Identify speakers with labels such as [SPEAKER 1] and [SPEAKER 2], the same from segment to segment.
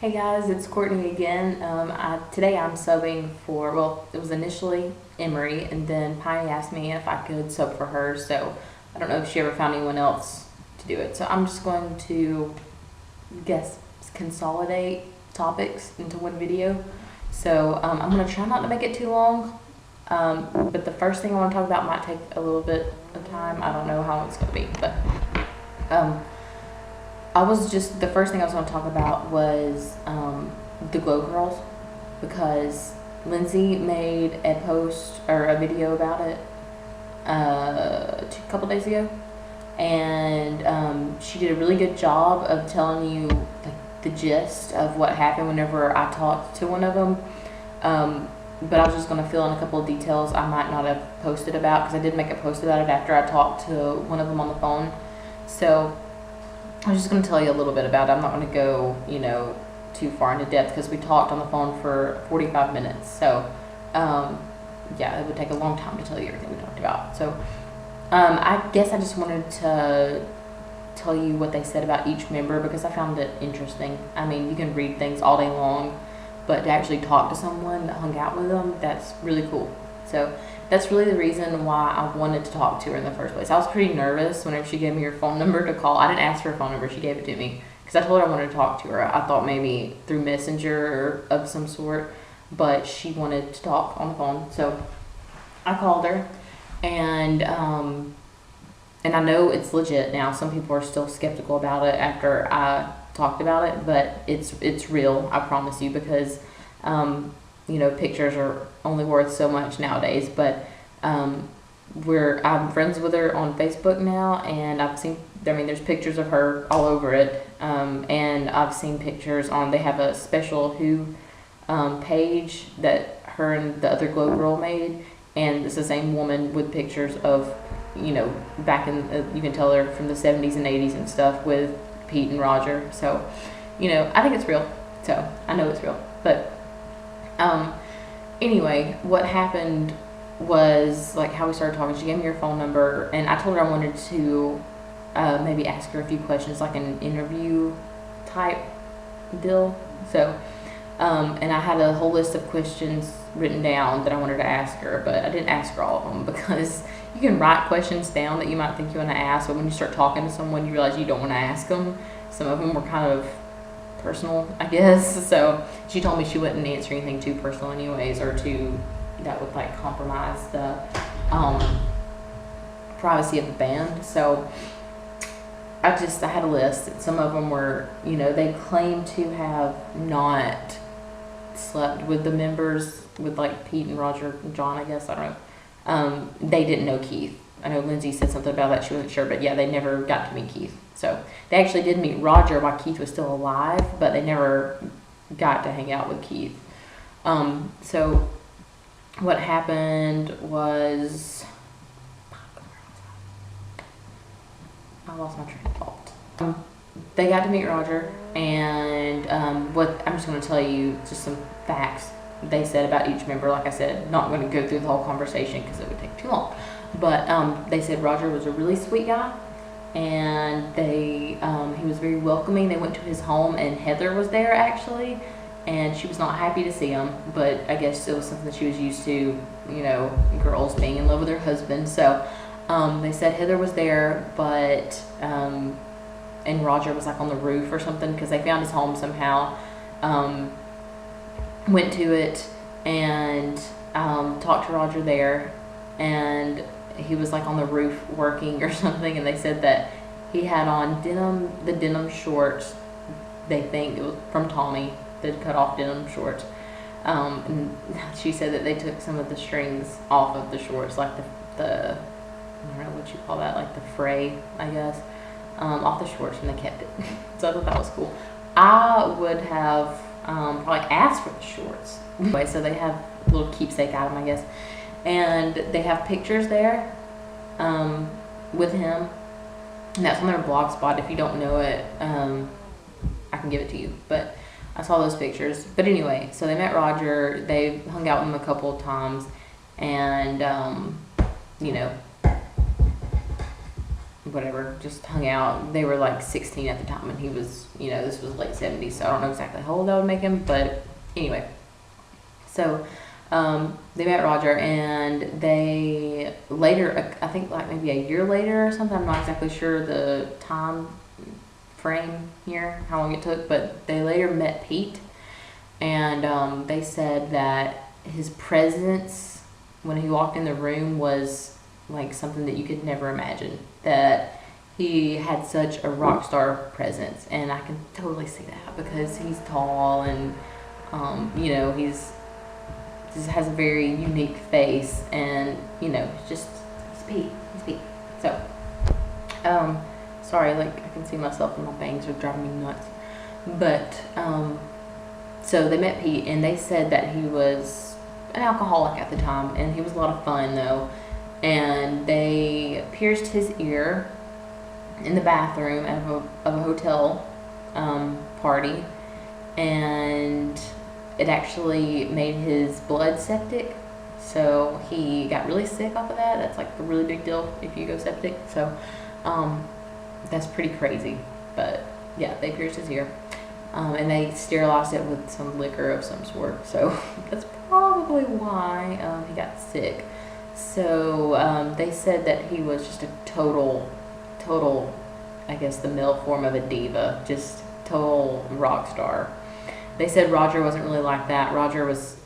[SPEAKER 1] Hey guys, it's Courtney again. Today I'm subbing for, well, it was initially Emery, and then Piney asked me if I could sub for her, so I don't know if she ever found anyone else to do it. So I'm just going to, consolidate topics into one video. So I'm going to try not to make it too long, but the first thing I want to talk about might take a little bit of time. I don't know how long it's going to be, but the first thing I was going to talk about was the Glow Girls, because Lindsay made a post or a video about it a couple days ago, and she did a really good job of telling you like the gist of what happened whenever I talked to one of them. But I was just going to fill in a couple of details I might not have posted about, because I did make a post about it after I talked to one of them on the phone. So I'm just going to tell you a little bit about it. I'm not going to go, too far into depth, because we talked on the phone for 45 minutes. So, yeah, it would take a long time to tell you everything we talked about. So, I guess I just wanted to tell you what they said about each member, because I found it interesting. I mean, you can read things all day long, but to actually talk to someone that hung out with them, that's really cool. So that's really the reason why I wanted to talk to her in the first place. I was pretty nervous whenever she gave me her phone number to call. I didn't ask for her phone number, she gave it to me, because I told her I wanted to talk to her. I thought maybe through Messenger or of some sort, but she wanted to talk on the phone. So I called her, and I know it's legit now. Some people are still skeptical about it after I talked about it, but it's real, I promise you, because pictures are only worth so much nowadays. But I'm friends with her on Facebook now, and there's pictures of her all over it, and I've seen pictures they have a special Who page that her and the other Glow Girl made, and it's the same woman with pictures of, back in, you can tell her from the 70s and 80s and stuff, with Pete and Roger. So, I think it's real. So, I know it's real. But, anyway, what happened was, how we started talking, she gave me her phone number, and I told her I wanted to maybe ask her a few questions, like an interview type deal. So, and I had a whole list of questions written down that I wanted to ask her, but I didn't ask her all of them, because you can write questions down that you might think you want to ask, but when you start talking to someone, you realize you don't want to ask them. Some of them were kind of personal, I guess. So she told me she wouldn't answer anything too personal anyways, or that would compromise the privacy of the band. So I had a list. Some of them were, they claim to have not slept with the members, with Pete and Roger and John, I guess. I don't know. They didn't know Keith. I know Lindsay said something about that. She wasn't sure, but yeah, they never got to meet Keith. So they actually did meet Roger while Keith was still alive, but they never got to hang out with Keith. So what happened was, I lost my train of thought. They got to meet Roger, and I'm just going to tell you just some facts they said about each member. Like I said, not going to go through the whole conversation because it would take too long. But they said Roger was a really sweet guy, and he was very welcoming. They went to his home, and Heather was there actually, and she was not happy to see him, but I guess it was something that she was used to, girls being in love with their husband. So they said Heather was there, but and Roger was on the roof or something, because they found his home somehow. Went to it and talked to Roger there, and he was on the roof working or something, and they said that he had on the denim shorts. They think it was from Tommy, the cut off denim shorts. And she said that they took some of the strings off of the shorts, the I don't know what you call that, the fray, I guess, off the shorts, and they kept it. So I thought that was cool. I would have probably asked for the shorts. Anyway, so they have a little keepsake item, I guess. And they have pictures there with him. And that's on their blog spot. If you don't know it, I can give it to you. But I saw those pictures. But anyway, so they met Roger. They hung out with him a couple of times. And, I'm whatever, just hung out. They were like 16 at the time, and he was, you know, this was late 70s, so I don't know exactly how old that would make him, but anyway. So they met Roger, and they later, I think like maybe a year later or something, I'm not exactly sure the time frame here, how long it took, but they later met Pete, and they said that his presence when he walked in the room was like something that you could never imagine, that he had such a rock star presence, and I can totally see that because he's tall and you know, he's just has a very unique face, and you know, he's Pete. So sorry, like I can see myself and my bangs are driving me nuts, but so they met Pete, and they said that he was an alcoholic at the time, and he was a lot of fun though, and they pierced his ear in the bathroom of a hotel party, and it actually made his blood septic, so he got really sick off of that. That's like a really big deal if you go septic, so that's pretty crazy. But yeah, they pierced his ear, and they sterilized it with some liquor of some sort, so that's probably why he got sick. So they said that he was just a total, I guess the male form of a diva, just total rock star. They said Roger wasn't really like that. Roger was,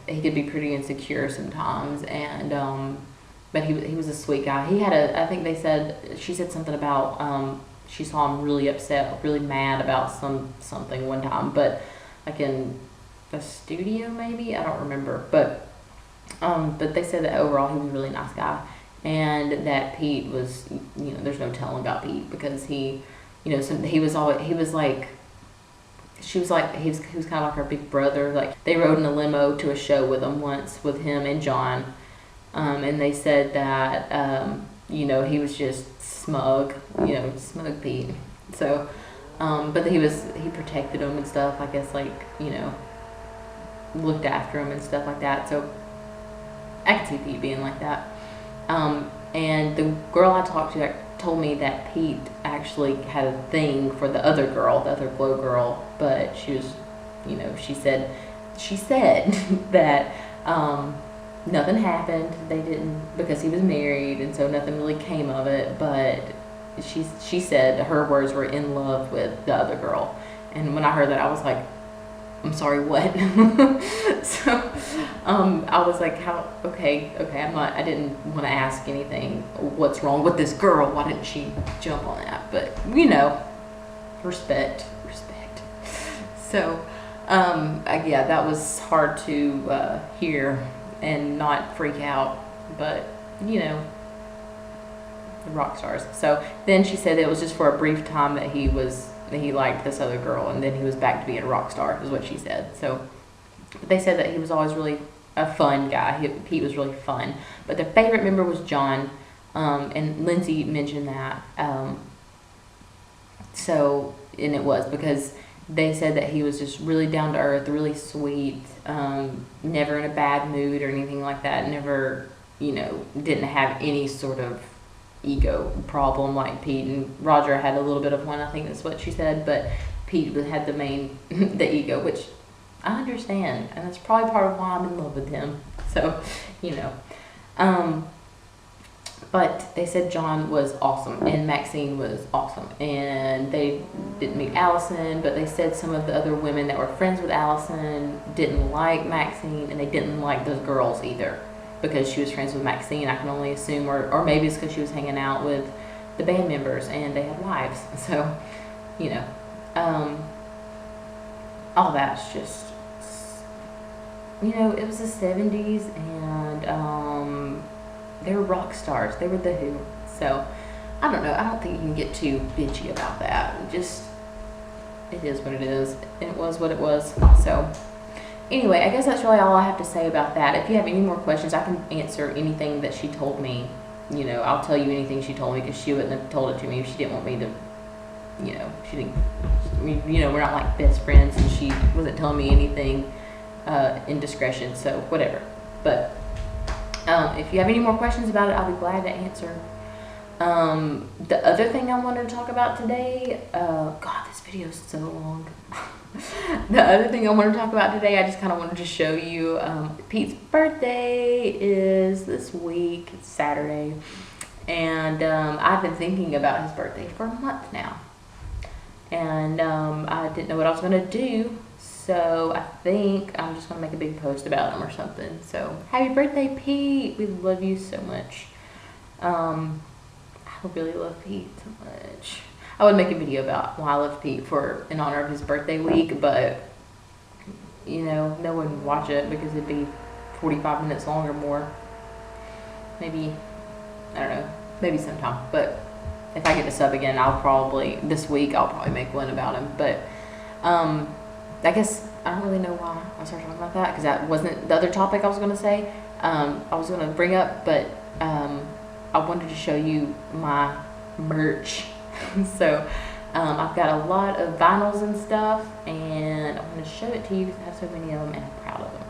[SPEAKER 1] he could be pretty insecure sometimes, and but he was a sweet guy. He had I think they said, she said something about she saw him really upset, really mad about something one time, but like in the studio maybe, I don't remember, but they said that overall he was a really nice guy, and that Pete was, you know, there's no telling about Pete because he, you know, he was like he was kind of like our big brother. Like they rode in a limo to a show with him once, with him and John, and they said that you know, he was just smug, you know, smug Pete. So but he protected him and stuff, I guess, like, you know, looked after him and stuff like that. So I could see Pete being like that. And the girl I talked to told me that Pete actually had a thing for the other girl, the other Glow girl, but she was, you know, she said that nothing happened. They didn't, because he was married, and so nothing really came of it. But she said her words were in love with the other girl. And when I heard that, I was like, I'm sorry, what? So I was like, how, okay, I didn't want to ask anything, what's wrong with this girl, why didn't she jump on that? But, you know, respect. So yeah, that was hard to hear and not freak out, but, you know, the rock stars. So then she said it was just for a brief time that he liked this other girl, and then he was back to being a rock star, is what she said. So they said that he was always really a fun guy. Pete was really fun, but their favorite member was John, and Lindsey mentioned that. So, and it was because they said that he was just really down to earth, really sweet, never in a bad mood or anything like that, never, you know, didn't have any sort of ego problem like Pete. And Roger had a little bit of one, I think that's what she said, but Pete had the ego, which I understand, and that's probably part of why I'm in love with him. So, you know, but they said John was awesome and Maxine was awesome, and they didn't meet Allison, but they said some of the other women that were friends with Allison didn't like Maxine, and they didn't like those girls either, because she was friends with Maxine, I can only assume, or maybe it's because she was hanging out with the band members and they had wives. So, you know, all that's just, you know, it was the 70s, and they were rock stars. They were the Who. So, I don't know. I don't think you can get too bitchy about that. It is what it is. It was what it was. So, anyway, I guess that's really all I have to say about that. If you have any more questions, I can answer anything that she told me. You know, I'll tell you anything she told me, because she wouldn't have told it to me if she didn't want me to, you know, she didn't, you know, we're not like best friends, and she wasn't telling me anything indiscretion, so whatever. But if you have any more questions about it, I'll be glad to answer. The other thing I wanted to talk about today, God, this video is so long. The other thing I wanted to talk about today, I just kind of wanted to show you, Pete's birthday is this week, it's Saturday, and I've been thinking about his birthday for a month now, and I didn't know what I was going to do, so I think I'm just going to make a big post about him or something. So, happy birthday, Pete! We love you so much. I really love Pete so much. I would make a video about why I love Pete in honor of his birthday week, but you know, no one would watch it because it'd be 45 minutes long or more. Maybe, I don't know, maybe sometime. But if I get to sub again, this week I'll probably make one about him. But I guess I don't really know why I started talking about that, because that wasn't the other topic I was going to say. I was going to bring up, but I wanted to show you my merch. So I've got a lot of vinyls and stuff, and I'm going to show it to you because I have so many of them and I'm proud of them.